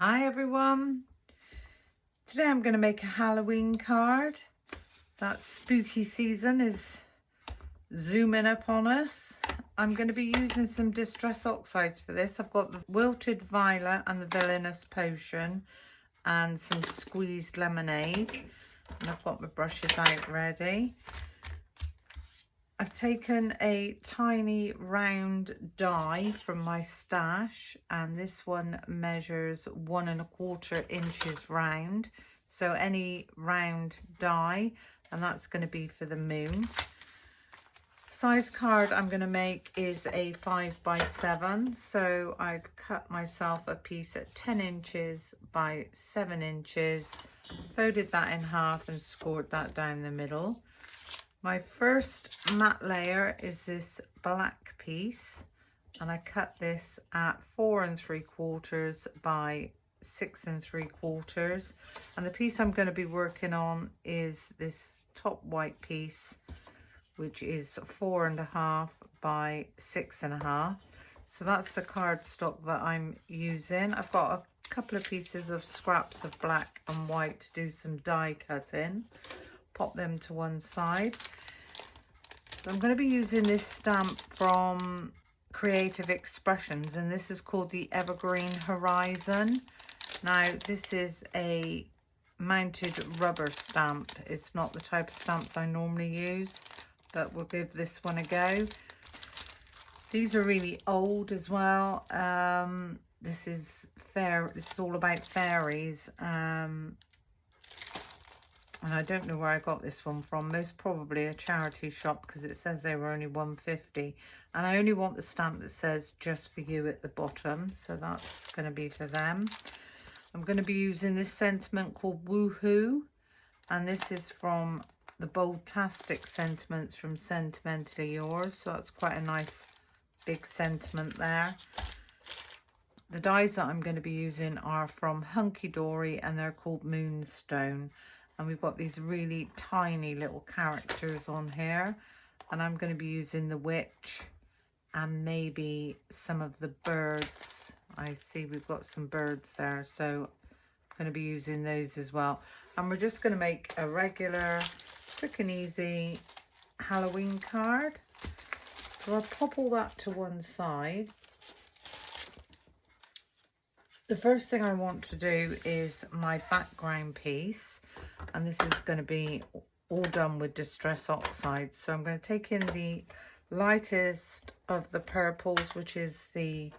Hi everyone, today I'm going to make a Halloween card. That spooky season is zooming up on us. I'm going to be using some distress oxides for this. I've got the wilted violet and the villainous potion and some squeezed lemonade, and I've got my brushes out ready. I've taken a tiny round die from my stash, and this one measures 1¼ inches round, so any round die, and that's going to be for the moon. Size card I'm going to make is a 5x7, so I've cut myself a piece at 10 inches by 7 inches, folded that in half and scored that down the middle. My first matte layer is this black piece, and I cut this at 4 3/4 by 6 3/4, and the piece I'm going to be working on is this top white piece, which is 4½ by 6½. So that's the cardstock that I'm using. I've got a couple of pieces of scraps of black and white to do some die cutting. Pop them to one side. So I'm going to be using this stamp from Creative Expressions, and this is called the Evergreen Horizon. Now this is a mounted rubber stamp. It's not the type of stamps I normally use, but we'll give this one a go. These are really old as well. This is all about fairies. And I don't know where I got this one from. Most probably a charity shop, because it says they were only £1.50. And I only want the stamp that says "just for you" at the bottom, so that's going to be for them. I'm going to be using this sentiment called Woohoo, and this is from the Boldtastic sentiments from Sentimentally Yours, so that's quite a nice big sentiment there. The dies that I'm going to be using are from Hunky Dory, and they're called Moonstone. And we've got these really tiny little characters on here, and I'm going to be using the witch and maybe some of the birds. I see we've got some birds there, so I'm going to be using those as well. And we're just going to make a regular quick and easy Halloween card. So I'll pop all that to one side. The first thing I want to do is my background piece, and this is going to be all done with distress oxides. So I'm going to take in the lightest of the purples, which is the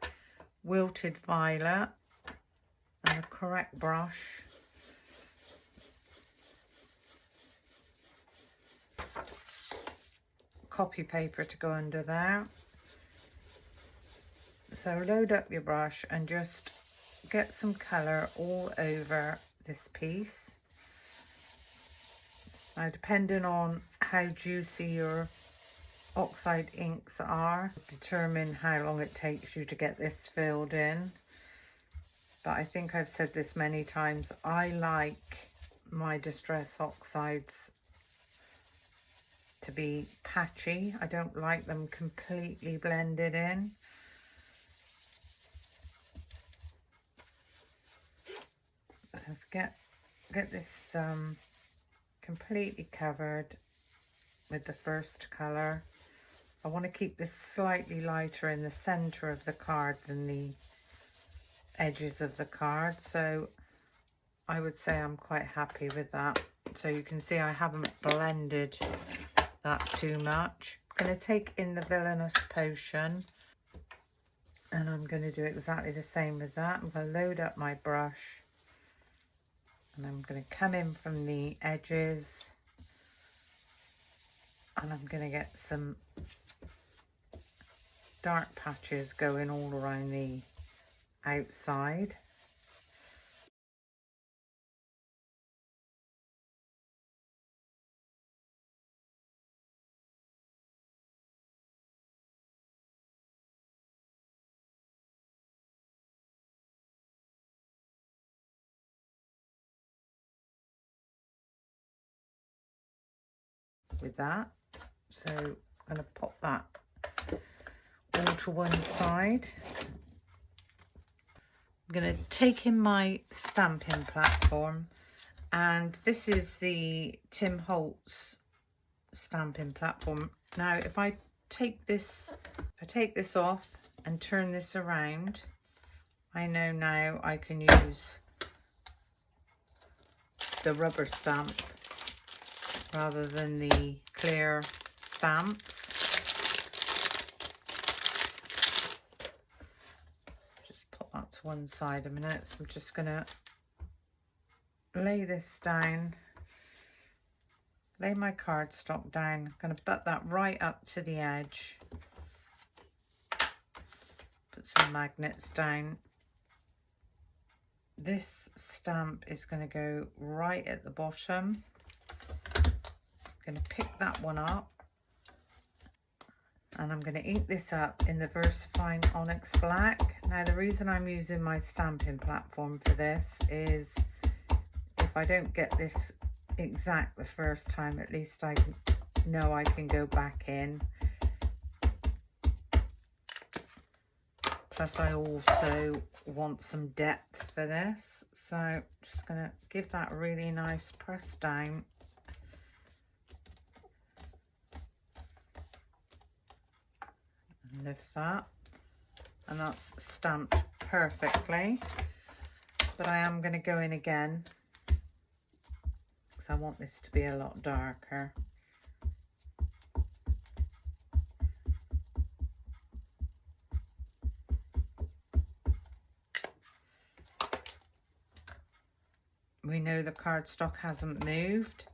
wilted violet, and the correct brush. Copy paper to go under there. So load up your brush and just get some colour all over this piece. Now, depending on how juicy your oxide inks are, determine how long it takes you to get this filled in. But I think I've said this many times, I like my distress oxides to be patchy. I don't like them completely blended in. So get this completely covered with the first colour. I want to keep this slightly lighter in the centre of the card than the edges of the card, so I would say I'm quite happy with that. So you can see I haven't blended that too much. I'm going to take in the villainous potion, and I'm going to do exactly the same with that. I'm going to load up my brush, and I'm going to come in from the edges, and I'm going to get some dark patches going all around the outside. With that, so I'm going to pop that all to one side. going to take in my stamping platform, and this is the Tim Holtz stamping platform. Now if I take this off and turn this around, I know now I can use the rubber stamp rather than the clear stamps. Just put that to one side a minute. So I'm just gonna lay this down, lay my cardstock down. I'm gonna butt that right up to the edge, put some magnets down. This stamp is going to go right at the bottom. I'm going to pick that one up, and I'm going to ink this up in the VersaFine Onyx Black. Now the reason I'm using my stamping platform for this is if I don't get this exact the first time, at least I know I can go back in. Plus I also want some depth for this, so I'm just going to give that a really nice press down. And lift that, and that's stamped perfectly. But I am going to go in again because I want this to be a lot darker. We know the cardstock hasn't moved.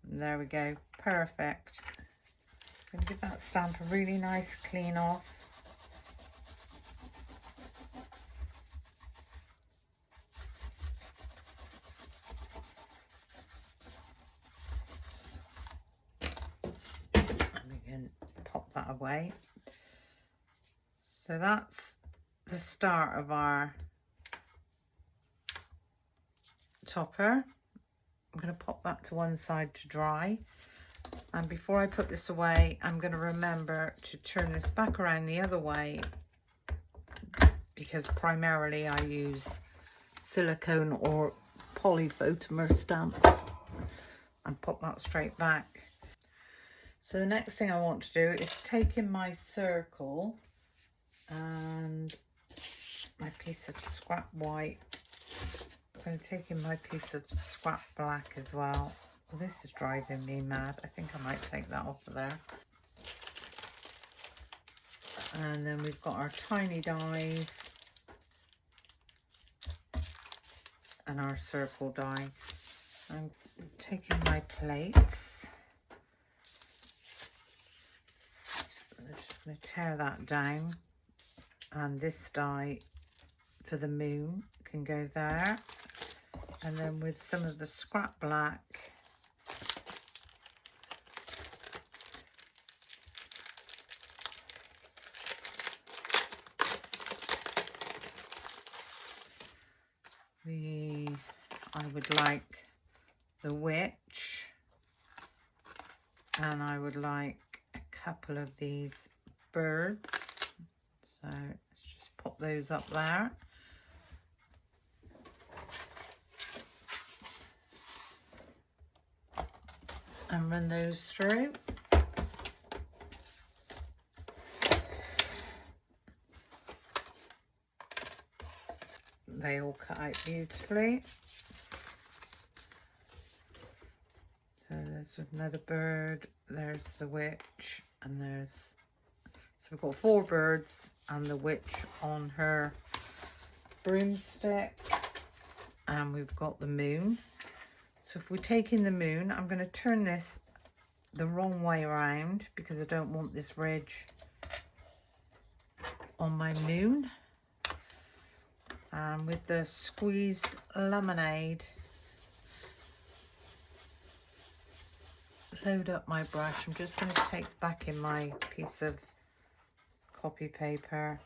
And there we go, perfect. I'm going to give that stamp a really nice clean off. And we can pop that away. So that's the start of our topper. I'm going to pop that to one side to dry. And before I put this away, I'm going to remember to turn this back around the other way, because primarily I use silicone or polyphotomer stamps, and pop that straight back. So the next thing I want to do is take in my circle and my piece of scrap white. I'm going to take in my piece of scrap black as well. Well, this is driving me mad. I think I might take that off of there. And then we've got our tiny dies and our circle die. I'm taking my plates. I'm just going to tear that down. And this die for the moon can go there. And then with some of the scrap black, I would like the witch, and I would like a couple of these birds. So let's just pop those up there. And run those through. They all cut out beautifully. So there's another bird, there's the witch, and there's, so we've got 4 birds and the witch on her broomstick, and we've got the moon. So if we take in the moon, I'm going to turn this the wrong way around because I don't want this ridge on my moon. And with the squeezed lemonade, load up my brush. I'm just going to take back in my piece of copy paper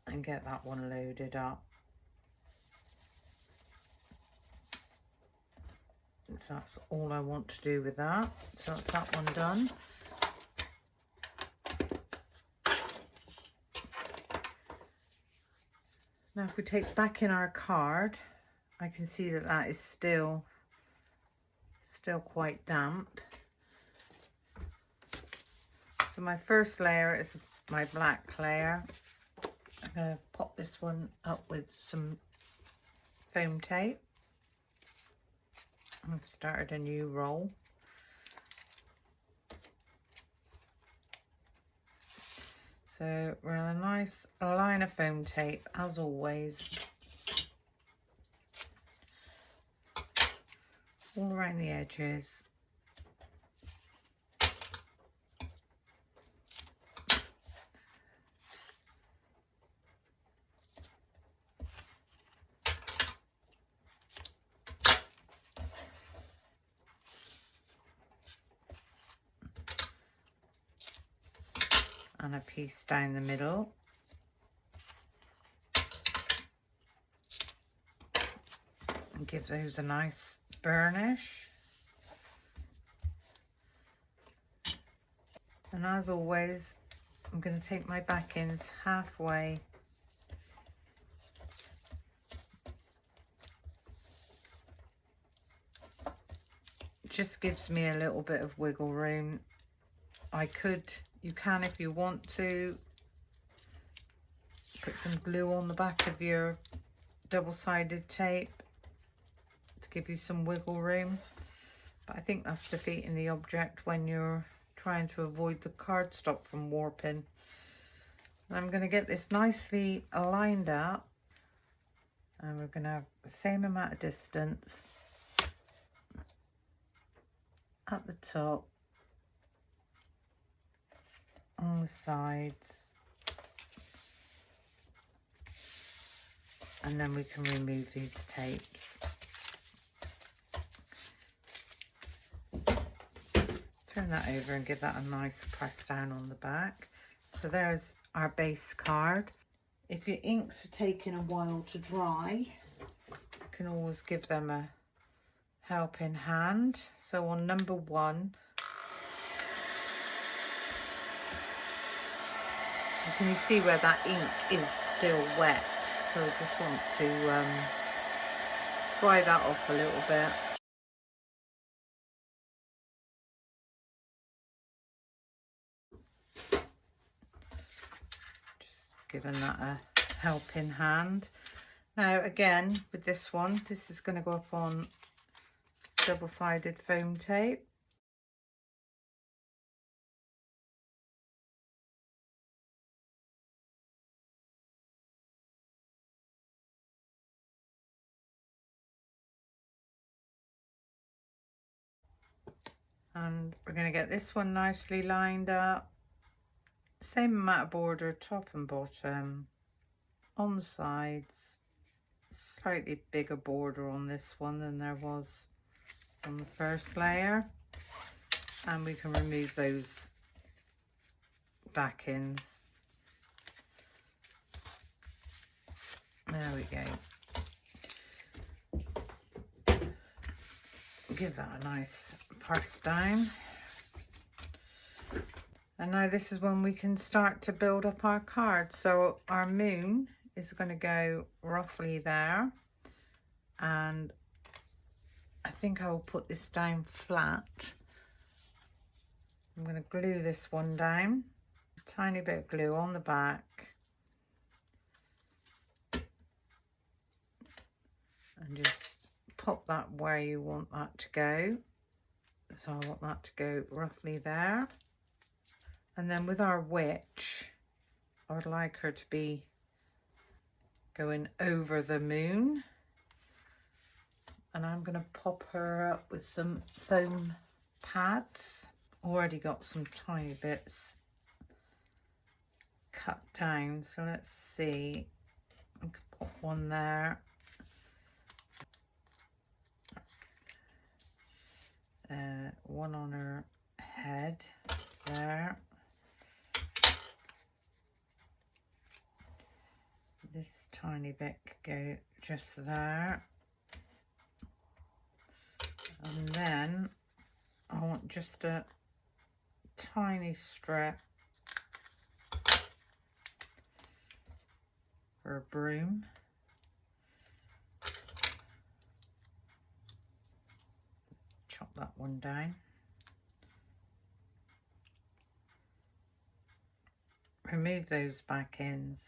and get that one loaded up. So that's all I want to do with that. So that's that one done. Now if we take back in our card, I can see that that is still quite damp. So my first layer is my black layer. I'm going to pop this one up with some foam tape. I've started a new roll. So we're on a nice line of foam tape, as always, all around the edges. And a piece down the middle. And give those a nice burnish. And as always, I'm going to take my backings halfway. It just gives me a little bit of wiggle room. You can, if you want to, put some glue on the back of your double-sided tape to give you some wiggle room, but I think that's defeating the object when you're trying to avoid the cardstock from warping. And I'm going to get this nicely lined up, and we're going to have the same amount of distance at the top, on the sides, and then we can remove these tapes. Turn that over and give that a nice press down on the back. So there's our base card. If your inks are taking a while to dry, you can always give them a helping hand. So on number 1, can you see where that ink is still wet? So I just want to dry that off a little bit. Just giving that a helping hand. Now again, with this one, this is going to go up on double-sided foam tape. And we're going to get this one nicely lined up. Same amount of border, top and bottom. On the sides, slightly bigger border on this one than there was on the first layer. And we can remove those backings. There we go. Give that a nice press down. And now this is when we can start to build up our card. So our moon is going to go roughly there, and I think I will put this down flat. I'm going to glue this one down, a tiny bit of glue on the back, and just pop that where you want that to go. So I want that to go roughly there. And then with our witch, I would like her to be going over the moon. And I'm going to pop her up with some foam pads. Already got some tiny bits cut down. So let's see. I can pop one there. One on her head there. This tiny bit could go just there. And then I want just a tiny strip for a broom. Chop that one down. Remove those back ends.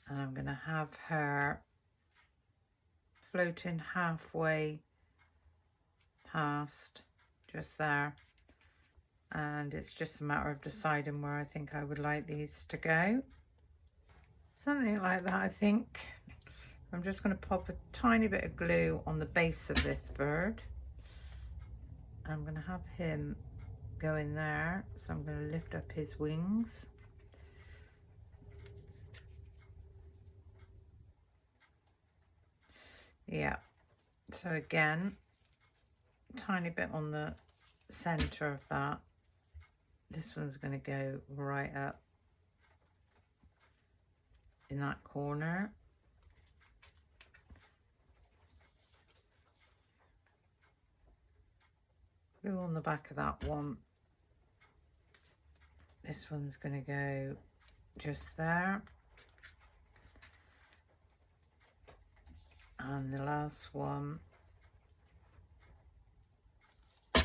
And I'm going to have her floating halfway past, just there. And it's just a matter of deciding where I think I would like these to go. Something like that, I think. I'm just going to pop a tiny bit of glue on the base of this bird. I'm going to have him go in there, so I'm going to lift up his wings. Yeah, so again, tiny bit on the center of that. This one's going to go right up in that corner. Glue on the back of that one. This one's going to go just there. And the last one is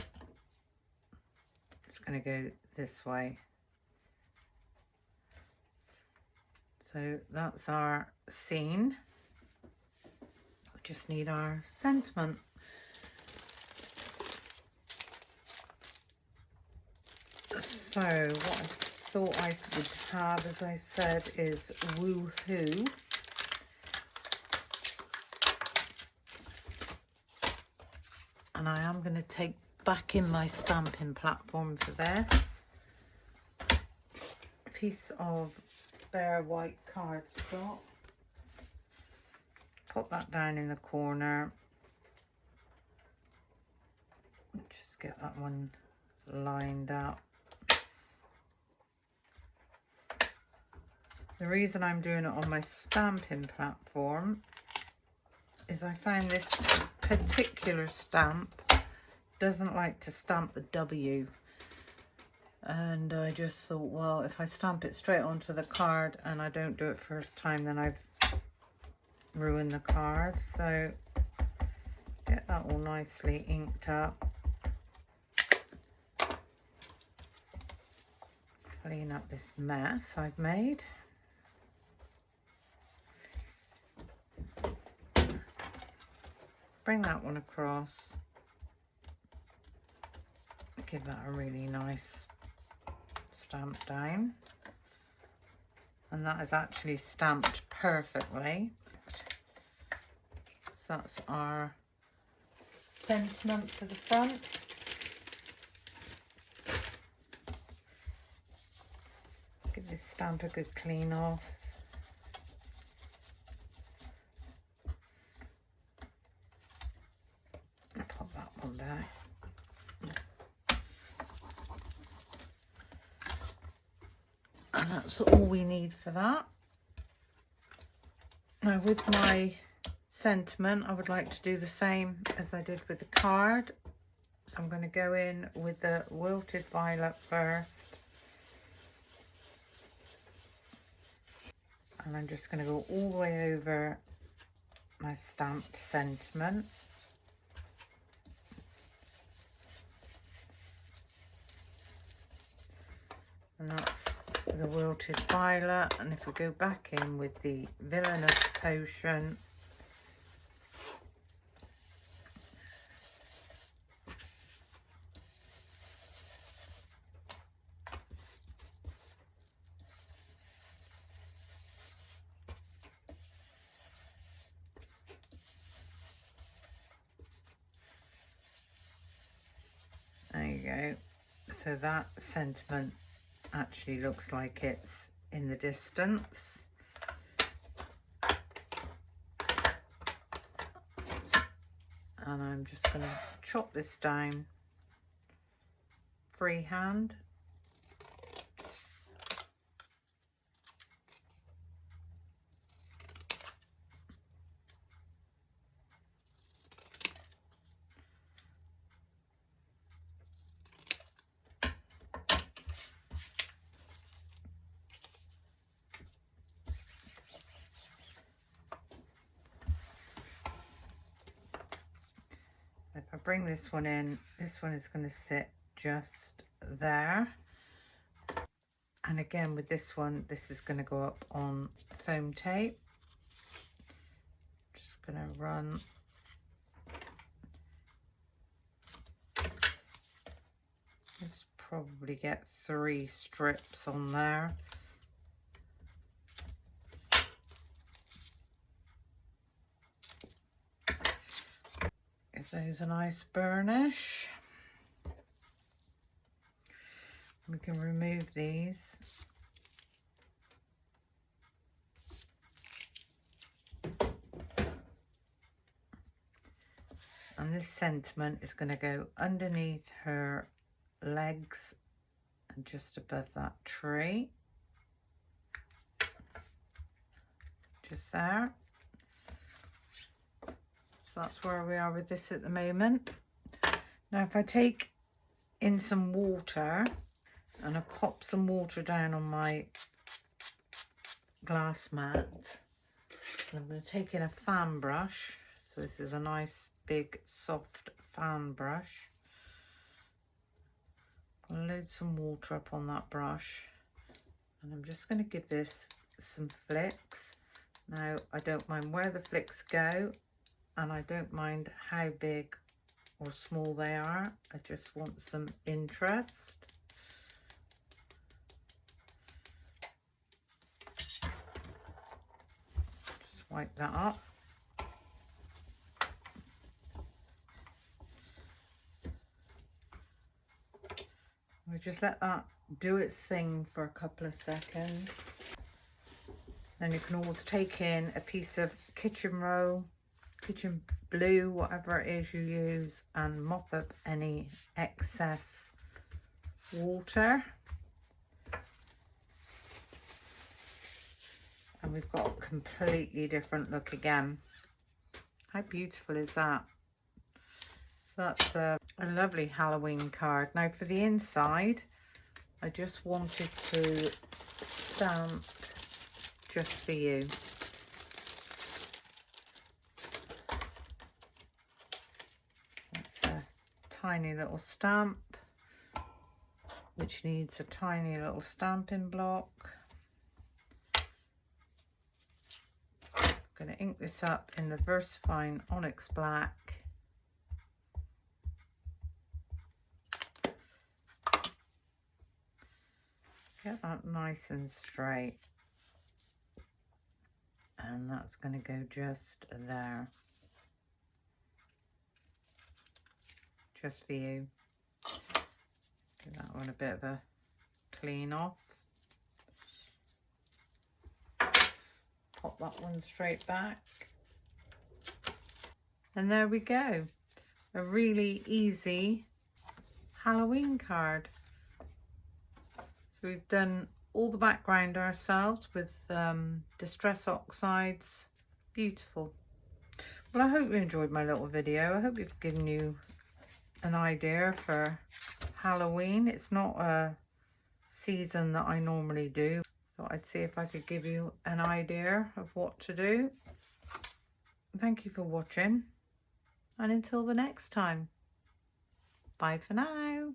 going to go this way. So that's our scene. We just need our sentiment. So what I thought I would have, as I said, is woohoo. And I am going to take back in my stamping platform for this. A piece of bare white cardstock. Put that down in the corner. Just get that one lined up. The reason I'm doing it on my stamping platform is I found this particular stamp doesn't like to stamp the W, and I just thought, well, if I stamp it straight onto the card and I don't do it first time, then I've ruined the card. So get that all nicely inked up, clean up this mess I've made. Bring that one across, give that a really nice stamp down, and that is actually stamped perfectly. So that's our sentiment for the front. Give this stamp a good clean off. And that's all we need for that. Now with my sentiment, I would like to do the same as I did with the card. So I'm going to go in with the wilted violet first. And I'm just going to go all the way over my stamped sentiment. And that's the wilted violet, and if we go back in with the villainous potion, there you go. So that sentiment actually looks like it's in the distance. And I'm just going to chop this down freehand. If I bring this one in, this one is going to sit just there. And again with this one, this is going to go up on foam tape. Just going to run just probably get 3 strips on there. Give those a nice burnish. We can remove these. And this sentiment is going to go underneath her legs and just above that tree. Just there. So that's where we are with this at the moment. Now if I take in some water and I pop some water down on my glass mat, I'm going to take in a fan brush. So this is a nice big soft fan brush. I'll load some water up on that brush and I'm just going to give this some flicks. Now I don't mind where the flicks go and I don't mind how big or small they are. I just want some interest. Just wipe that up. We just let that do its thing for a couple of seconds. Then you can always take in a piece of kitchen roll, kitchen blue, whatever it is you use, and mop up any excess water. And we've got a completely different look again. How beautiful is that? So that's a lovely Halloween card. Now for the inside, I just wanted to stamp Just For You. That's a tiny little stamp, which needs a tiny little stamping block. I'm going to ink this up in the VersaFine Onyx Black. Get that nice and straight. And that's going to go just there. Just For You. Give that one a bit of a clean off. Pop that one straight back. And there we go. A really easy Halloween card. So we've done all the background ourselves with Distress Oxides. Beautiful. Well, I hope you enjoyed my little video. I hope it's given you an idea for Halloween. It's not a season that I normally do. So I'd see if I could give you an idea of what to do. Thank you for watching. And until the next time. Bye for now.